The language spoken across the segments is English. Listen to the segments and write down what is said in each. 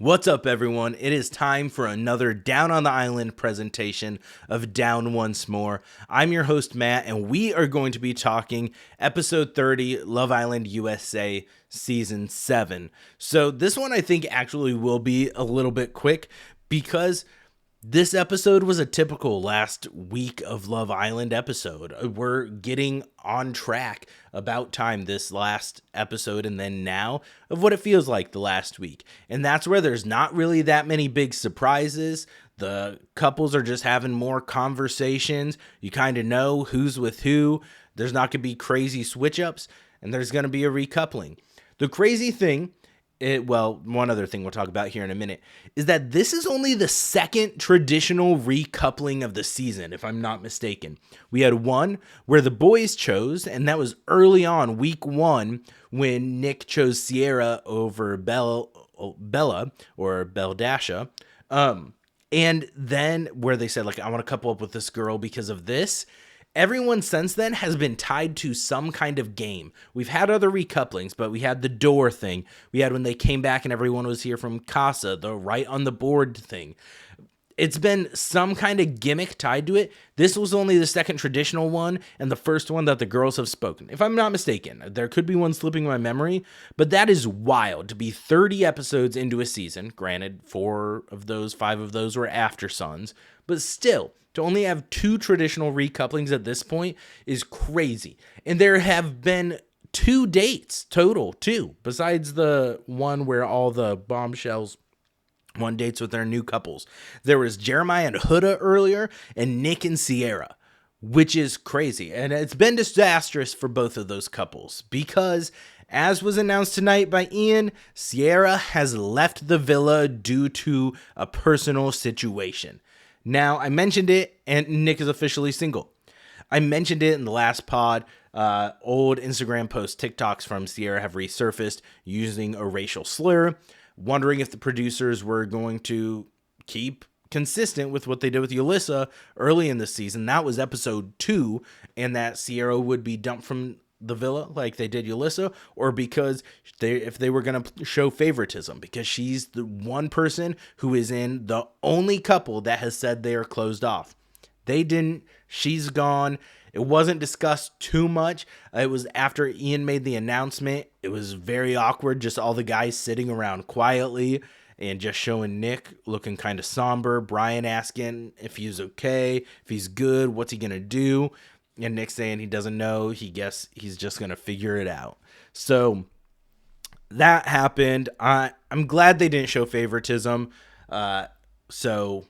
What's up, everyone? It is time for another Down on the Island presentation of Down Once More. I'm your host, Matt, and we are going to be talking episode 30, Love Island USA season 7. So this one I think actually will be a little bit quick because this episode was a typical last week of Love Island episode. We're getting on track about time this last episode and then now of what it feels like the last week. And that's where there's not really that many big surprises. The couples are just having more conversations. You kind of know who's with who. There's not going to be crazy switch ups and there's going to be a recoupling. The crazy thing, one other thing we'll talk about here in a minute, is that this is only the second traditional recoupling of the season, if I'm not mistaken. We had one where the boys chose, and that was early on, week 1, when Nick chose Cierra over Bella or Beldasha. And then where they said, I want to couple up with this girl because of this. Everyone since then has been tied to some kind of game. We've had other recouplings, but we had the door thing. We had when they came back and everyone was here from Casa, the right on the board thing. It's been some kind of gimmick tied to it. This was only the second traditional one and the first one that the girls have spoken. If I'm not mistaken, there could be one slipping my memory, but that is wild to be 30 episodes into a season. Granted, 5 of those were after Sons, but still, to only have 2 traditional recouplings at this point is crazy. And there have been 2 dates total, too, besides the one where all the bombshells won dates with their new couples. There was Jeremiah and Huda earlier, and Nick and Cierra, which is crazy. And it's been disastrous for both of those couples because, as was announced tonight by Ian, Cierra has left the villa due to a personal situation. Now, I mentioned it, and Nick is officially single. I mentioned it in the last pod. Old Instagram posts, TikToks from Cierra have resurfaced using a racial slur, wondering if the producers were going to keep consistent with what they did with Yulissa early in the season. That was episode 2, and that Cierra would be dumped from the villa like they did Yulissa, or because if they were going to show favoritism because she's the one person who is in the only couple that has said they are closed off. They didn't. She's gone. It wasn't discussed too much. It was after Ian made the announcement. It was very awkward, just all the guys sitting around quietly and just showing Nick looking kind of somber, Brian asking if he's okay, if he's good, what's he going to do? And Nick saying he doesn't know. He guess he's just going to figure it out. So that happened. I'm glad they didn't show favoritism. So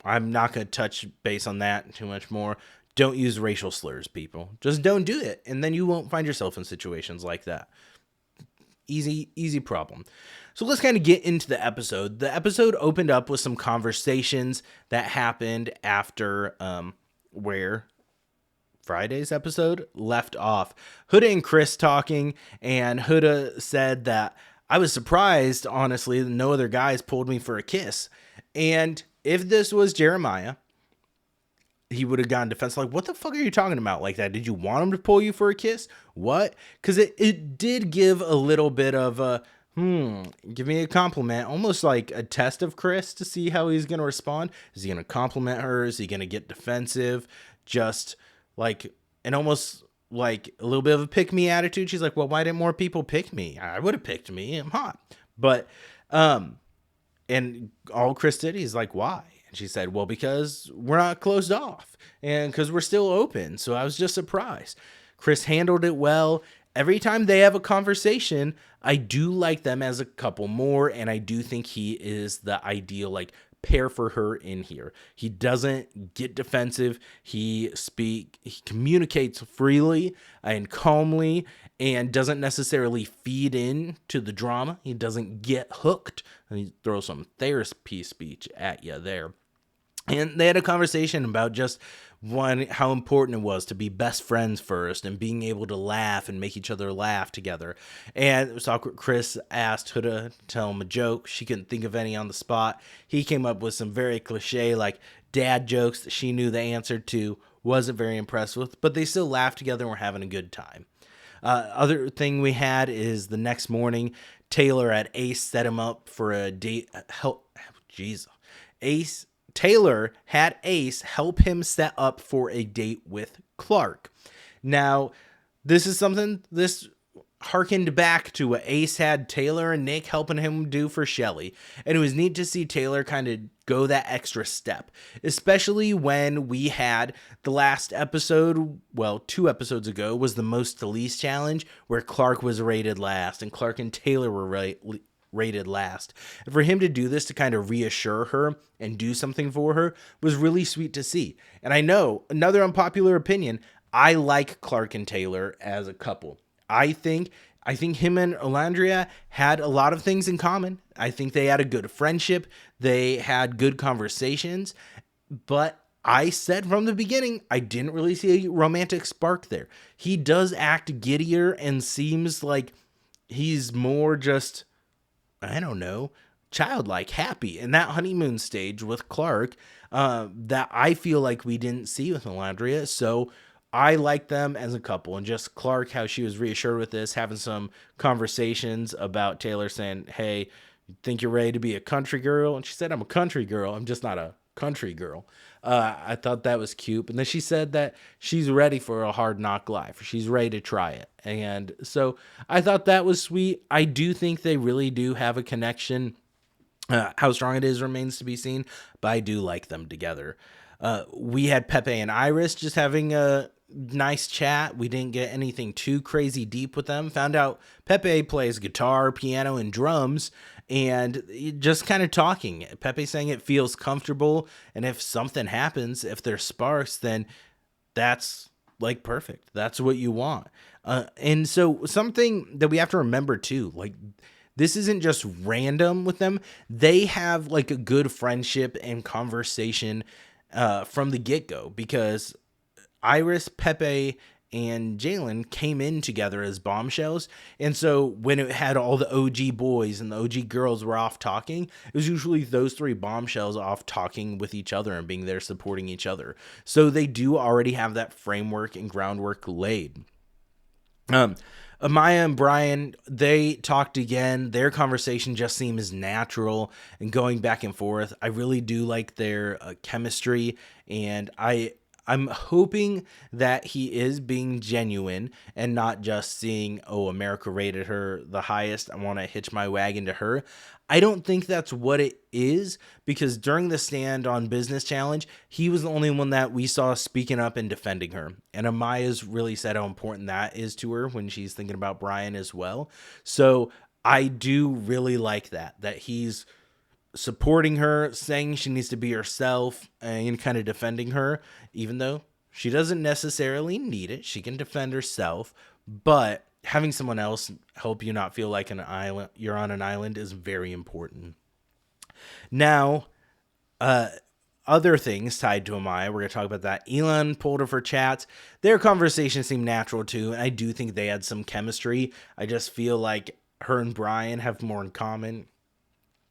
I'm not going to touch base on that too much more. Don't use racial slurs, people. Just don't do it. And then you won't find yourself in situations like that. Easy problem. So let's kind of get into the episode. The episode opened up with some conversations that happened after where Friday's episode left off. Huda and Chris talking, and Huda said that I was surprised, honestly, that no other guys pulled me for a kiss. And if this was Jeremiah, he would have gotten defensive. What the fuck are you talking about like that? Did you want him to pull you for a kiss? What? Because it did give a little bit of a, give me a compliment. Almost like a test of Chris to see how he's going to respond. Is he going to compliment her? Is he going to get defensive? Just and almost like a little bit of a pick me attitude. She's like, well, why didn't more people pick me? I would have picked me. I'm hot. But, and all Chris did, he's like, why? And she said, well, because we're not closed off and because we're still open. So I was just surprised. Chris handled it well. Every time they have a conversation, I do like them as a couple more. And I do think he is the ideal, pair for her in here. He doesn't get defensive. He communicates freely and calmly and doesn't necessarily feed in to the drama. He doesn't get hooked. And he throws some therapy speech at you there. And they had a conversation about just how important it was to be best friends first and being able to laugh and make each other laugh together. And it was awkward. Chris asked Huda to tell him a joke. She couldn't think of any on the spot. He came up with some very cliche, dad jokes that she knew the answer to, wasn't very impressed with, but they still laughed together and were having a good time. Other thing we had is the next morning, Taylor had Ace set him up for a date. Jeez. Ace Taylor had Ace help him set up for a date with Clark. Now, this is something this harkened back to what Ace had Taylor and Nick helping him do for Shelly. And it was neat to see Taylor kind of go that extra step, especially when we had the last episode, well, 2 episodes ago, was the most to least challenge where Clark was rated last and Clark and Taylor were rated last. And for him to do this to kind of reassure her and do something for her was really sweet to see. And I know, another unpopular opinion, I like Clark and Taylor as a couple. I think him and Olandria had a lot of things in common. I think they had a good friendship. They had good conversations. But I said from the beginning, I didn't really see a romantic spark there. He does act giddier and seems like he's more just, I don't know, childlike, happy in that honeymoon stage with Clark that I feel like we didn't see with Olandria. So I like them as a couple, and just Clark, how she was reassured with this, having some conversations about Taylor saying, hey, you think you're ready to be a country girl? And she said, I'm a country girl. I'm just not a country girl. I thought that was cute. And then she said that she's ready for a hard knock life. She's ready to try it. And so I thought that was sweet. I do think they really do have a connection. How strong it is remains to be seen, but I do like them together. We had Pepe and Iris just having a nice chat. We didn't get anything too crazy deep with them. Found out Pepe plays guitar, piano, and drums, and just kind of talking. Pepe saying it feels comfortable, and if something happens, if there's sparks, then that's like perfect. That's what you want. And so something that we have to remember too, like, this isn't just random with them. They have like a good friendship and conversation from the get-go, because Iris, Pepe, and Jalen came in together as bombshells. And so when it had all the OG boys and the OG girls were off talking, it was usually those 3 bombshells off talking with each other and being there supporting each other. So they do already have that framework and groundwork laid. Amaya and Brian, they talked again. Their conversation just seems natural and going back and forth. I really do like their chemistry, and I'm hoping that he is being genuine and not just seeing, oh, America rated her the highest, I want to hitch my wagon to her. I don't think that's what it is, because during the Stand on Business challenge, he was the only one that we saw speaking up and defending her. And Amaya's really said how important that is to her when she's thinking about Brian as well. So I do really like that he's supporting her, saying she needs to be herself, and kind of defending her, even though she doesn't necessarily need it. She can defend herself, but having someone else help you not feel like you're on an island is very important. Now, other things tied to Amaya, we're going to talk about that. Elon pulled her for chats. Their conversation seemed natural too, and I do think they had some chemistry. I just feel like her and Brian have more in common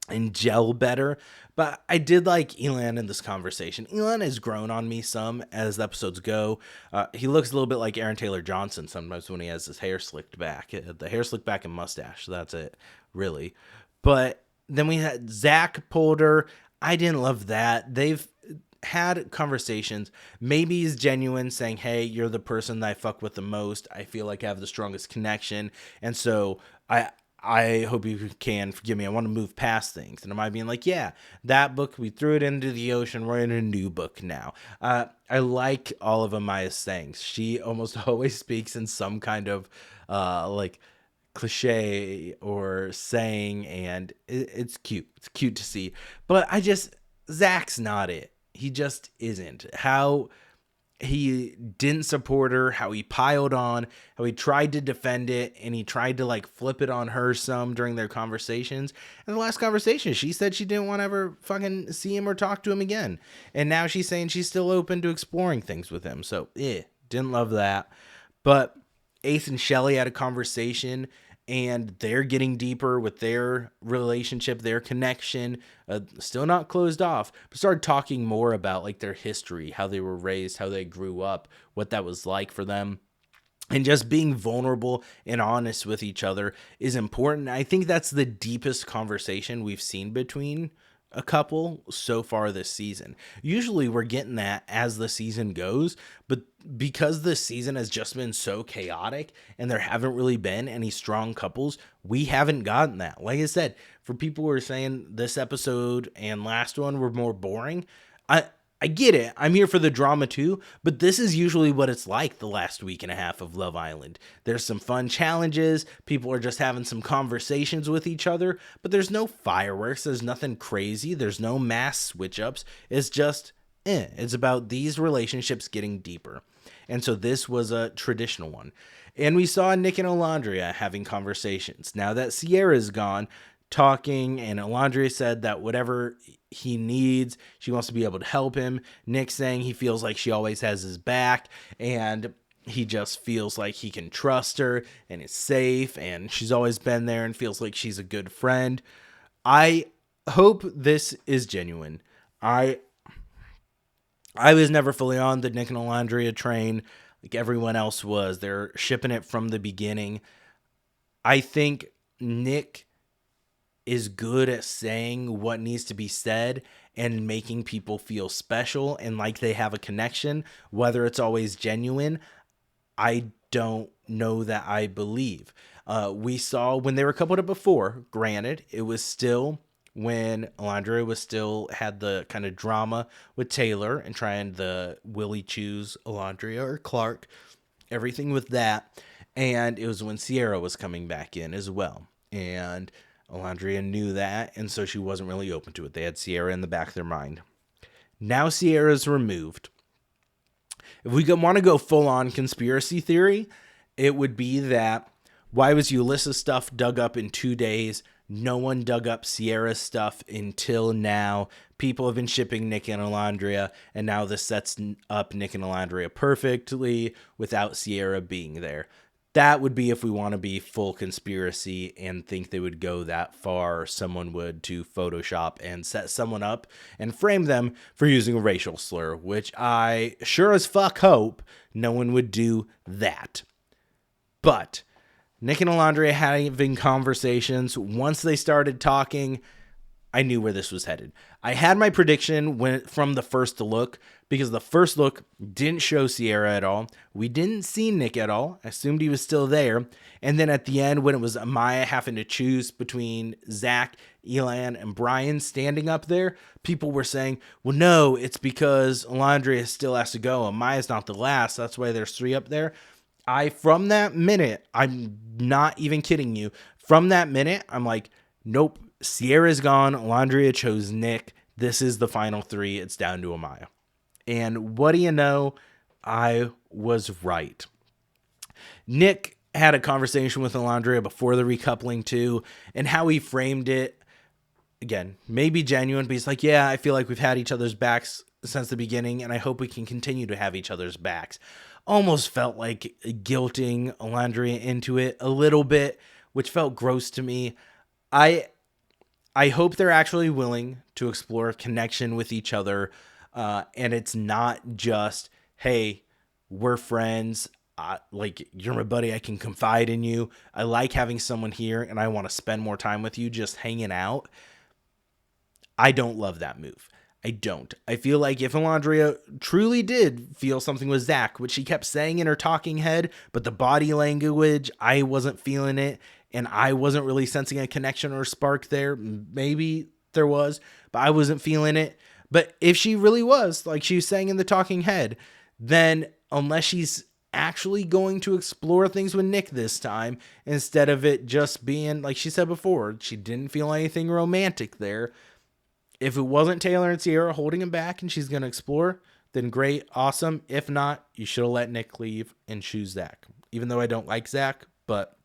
and gel better. But I did like Elon in this conversation. Elon has grown on me some as the episodes go. He looks a little bit like Aaron Taylor Johnson sometimes when he has his hair slicked back. The hair slicked back and mustache. That's it, really. But then we had Zach Polder. I didn't love that. They've had conversations. Maybe he's genuine, saying, hey, you're the person that I fuck with the most. I feel like I have the strongest connection. And so I hope you can forgive me. I want to move past things. And am I being like, yeah, that book, we threw it into the ocean. We're in a new book now. I like all of Amaya's things. She almost always speaks in some kind of like cliche or saying, and it's cute. It's cute to see. But Zach's not it. He just isn't. How he didn't support her, how he piled on, how he tried to defend it, and he tried to like flip it on her some during their conversations. And the last conversation, she said she didn't want to ever fucking see him or talk to him again. And now she's saying she's still open to exploring things with him. So, didn't love that. But Ace and Shelly had a conversation, and they're getting deeper with their relationship, their connection, still not closed off, but started talking more about like their history, how they were raised, how they grew up, what that was like for them. And just being vulnerable and honest with each other is important. I think that's the deepest conversation we've seen between a couple so far this season. Usually we're getting that as the season goes, but because this season has just been so chaotic and there haven't really been any strong couples, we haven't gotten that. Like I said, for people who are saying this episode and last one were more boring, I get it. I'm here for the drama too, but this is usually what it's like the last week and a half of Love Island. There's some fun challenges. People are just having some conversations with each other, but there's no fireworks. There's nothing crazy. There's no mass switch ups. It's just, it's about these relationships getting deeper. And so this was a traditional one. And we saw Nick and Alondria having conversations. Now that Cierra's gone, talking, and Alondria said that whatever he needs, she wants to be able to help him. Nick saying he feels like she always has his back, and he just feels like he can trust her and is safe, and she's always been there and feels like she's a good friend. I hope this is genuine. I was never fully on the Nick and Alondria train like everyone else was. They're shipping it from the beginning. I think Nick is good at saying what needs to be said and making people feel special and like they have a connection. Whether it's always genuine, I don't know that I believe. We saw when they were coupled up before, granted, it was still when Alondria was still had the kind of drama with Taylor and trying to Willie choose Alondria or Clark, everything with that. And it was when Cierra was coming back in as well. And Alondria knew that, and so she wasn't really open to it. They had Cierra in the back of their mind. Now Cierra's removed. If we want to go full-on conspiracy theory, it would be that why was Ulysses' stuff dug up in 2 days? No one dug up Cierra's stuff until now. People have been shipping Nick and Alondria, and now this sets up Nick and Alondria perfectly without Cierra being there. That would be if we want to be full conspiracy and think they would go that far, someone would to Photoshop and set someone up and frame them for using a racial slur, which I sure as fuck hope no one would do that. But Nick and Alondria having conversations, once they started talking, I knew where this was headed. I had my prediction from the first look, because the first look didn't show Cierra at all. We didn't see Nick at all. I assumed he was still there. And then at the end, when it was Amaya having to choose between Zach, Elan, and Brian standing up there, people were saying, well, no, it's because Alondria still has to go. Amaya's not the last. That's why there's 3 up there. From that minute, I'm not even kidding you. From that minute, I'm like, nope, Cierra's gone. Alondria chose Nick. This is the final 3. It's down to Amaya. And what do you know? I was right. Nick had a conversation with Alondria before the recoupling too, and how he framed it, again, maybe genuine, but he's like, yeah, I feel like we've had each other's backs since the beginning, and I hope we can continue to have each other's backs. Almost felt like guilting Alondria into it a little bit, which felt gross to me. I hope they're actually willing to explore a connection with each other, and it's not just, hey, we're friends, like, you're my buddy, I can confide in you, I like having someone here, and I want to spend more time with you just hanging out. I don't love that move. I don't. I feel like if Alondria truly did feel something with Zach, which she kept saying in her talking head, but the body language, I wasn't feeling it, and I wasn't really sensing a connection or spark there. Maybe there was, but I wasn't feeling it. But if she really was, like she was saying in the talking head, then unless she's actually going to explore things with Nick this time, instead of it just being, like she said before, she didn't feel anything romantic there. If it wasn't Taylor and Cierra holding him back and she's going to explore, then great, awesome. If not, you should have let Nick leave and choose Zach. Even though I don't like Zach, but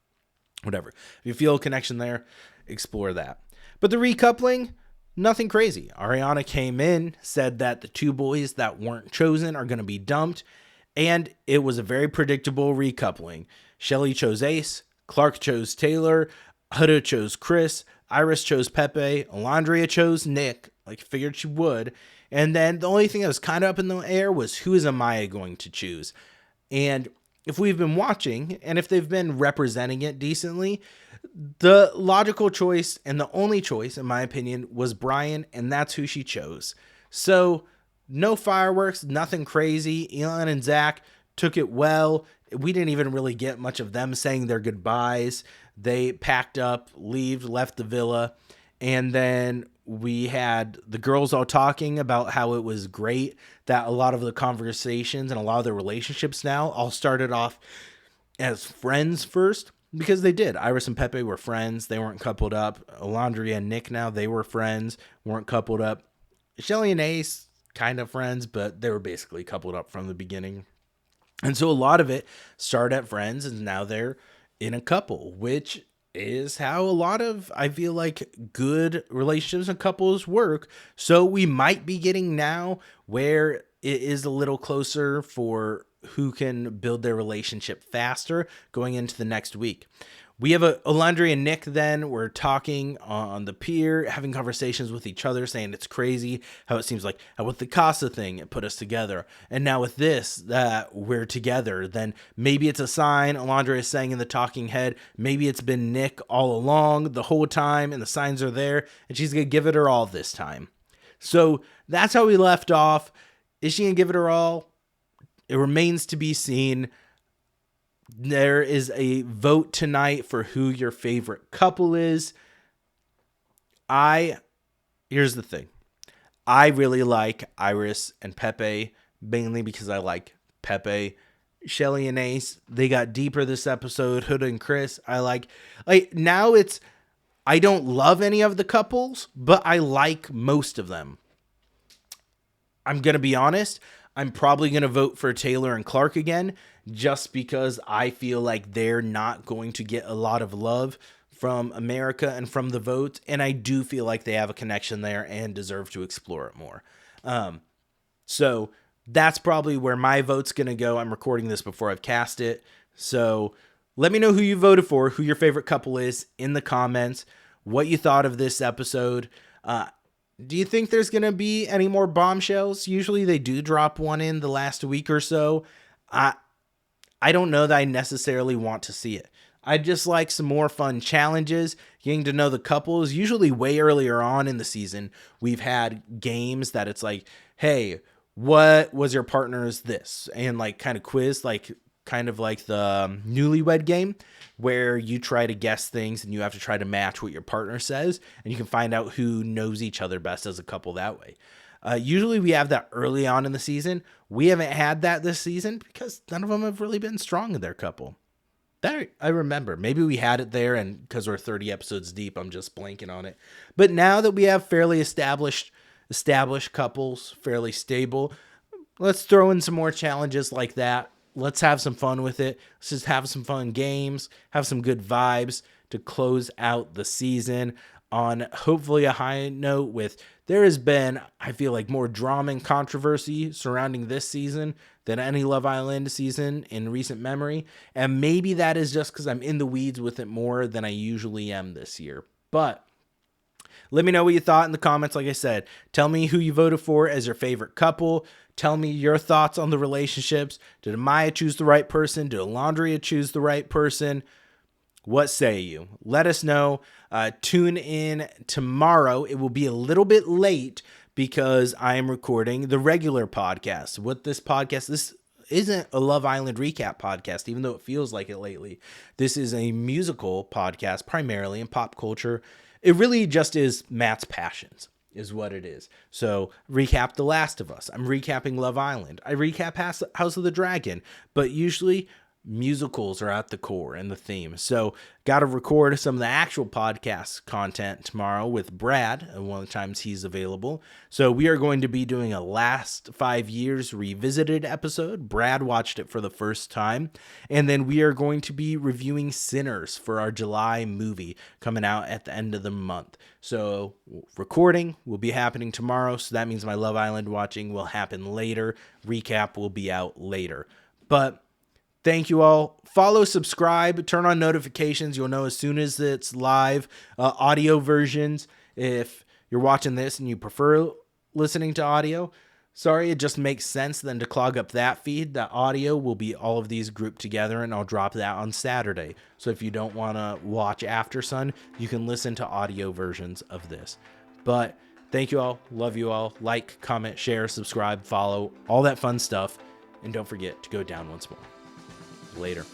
whatever. If you feel a connection there, explore that. But the recoupling, nothing crazy. Ariana came in, said that the 2 boys that weren't chosen are going to be dumped, and it was a very predictable recoupling. Shelly chose Ace, Clark chose Taylor, Huda chose Chris, Iris chose Pepe, Alondria chose Nick, like figured she would, and then the only thing that was kind of up in the air was who is Amaya going to choose. And if we've been watching and if they've been representing it decently, the logical choice and the only choice, in my opinion, was Brian, and that's who she chose. So, no fireworks, nothing crazy. Elon and Zach took it well. We didn't even really get much of them saying their goodbyes. They packed up, left the villa, and then we had the girls all talking about how it was great that a lot of the conversations and a lot of the relationships now all started off as friends first, because they did. Iris and Pepe were friends. They weren't coupled up. Alondria and Nick now, they were friends, weren't coupled up. Shelly and Ace, kind of friends, but they were basically coupled up from the beginning. And so a lot of it started at friends, and now they're in a couple, which is how a lot of, I feel like, good relationships and couples work. So we might be getting now where it is a little closer for who can build their relationship faster going into the next week. We have Alondria and Nick then. We're talking on the pier, having conversations with each other, saying it's crazy how it seems like how with the Casa thing, it put us together. And now with this, that we're together, then maybe it's a sign. Alondria is saying in the talking head, maybe it's been Nick all along the whole time and the signs are there and she's going to give it her all this time. So that's how we left off. Is she going to give it her all? It remains to be seen. There is a vote tonight for who your favorite couple is. Here's the thing. I really like Iris and Pepe, mainly because I like Pepe. Shelly and Ace, they got deeper this episode. Huda and Chris, I like now it's, I don't love any of the couples, but I like most of them. I'm going to be honest. I'm probably going to vote for Taylor and Clark again, just because I feel like they're not going to get a lot of love from America and from the vote. And I do feel like they have a connection there and deserve to explore it more. So that's probably where my vote's going to go. I'm recording this before I've cast it. So let me know who you voted for, who your favorite couple is in the comments, what you thought of this episode. Do you think there's going to be any more bombshells? Usually they do drop one in the last week or so. I don't know that I necessarily want to see it. I'd just like some more fun challenges, getting to know the couples. Usually way earlier on in the season, we've had games that it's like, hey, what was your partner's this? And like kind of quiz, kind of like the Newlywed Game, where you try to guess things and you have to try to match what your partner says, and you can find out who knows each other best as a couple that way. Usually we have that early on in the season. We haven't had that this season because none of them have really been strong in their couple. That I remember. Maybe we had it there, and because we're 30 episodes deep, I'm just blanking on it. But now that we have fairly established couples, fairly stable, let's throw in some more challenges like that. Let's have some fun with it. Let's just have some fun games, have some good vibes to close out the season on hopefully a high note. With there has been, I feel like, more drama and controversy surrounding this season than any Love Island season in recent memory. And maybe that is just because I'm in the weeds with it more than I usually am this year. But let me know what you thought in the comments. Like I said, tell me who you voted for as your favorite couple. Tell me your thoughts on the relationships. Did Amaya choose the right person? Did Alondria choose the right person? What say you? Let us know. Tune in tomorrow. It will be a little bit late because I am recording the regular podcast. This isn't a Love Island recap podcast, even though it feels like it lately. This is a musical podcast, primarily in pop culture. It really just is Matt's passions, is what it is. So recap The Last of Us. I'm recapping Love Island. I recap House of the Dragon, but usually musicals are at the core and the theme. So got to record some of the actual podcast content tomorrow with Brad, and one of the times he's available. So we are going to be doing a Last 5 Years revisited episode. Brad watched it for the first time. And then we are going to be reviewing Sinners for our July movie coming out at the end of the month. So recording will be happening tomorrow. So that means my Love Island watching will happen later. Recap will be out later. But thank you all. Follow, subscribe, turn on notifications. You'll know as soon as it's live. Audio versions, if you're watching this and you prefer listening to audio, Sorry, it just makes sense then to clog up that feed. That audio will be all of these grouped together, and I'll drop that on Saturday. So if you don't want to watch After Sun, you can listen to audio versions of this. But thank you all. Love you all. Like, comment, share, subscribe, follow, all that fun stuff. And don't forget to go down once more. Later.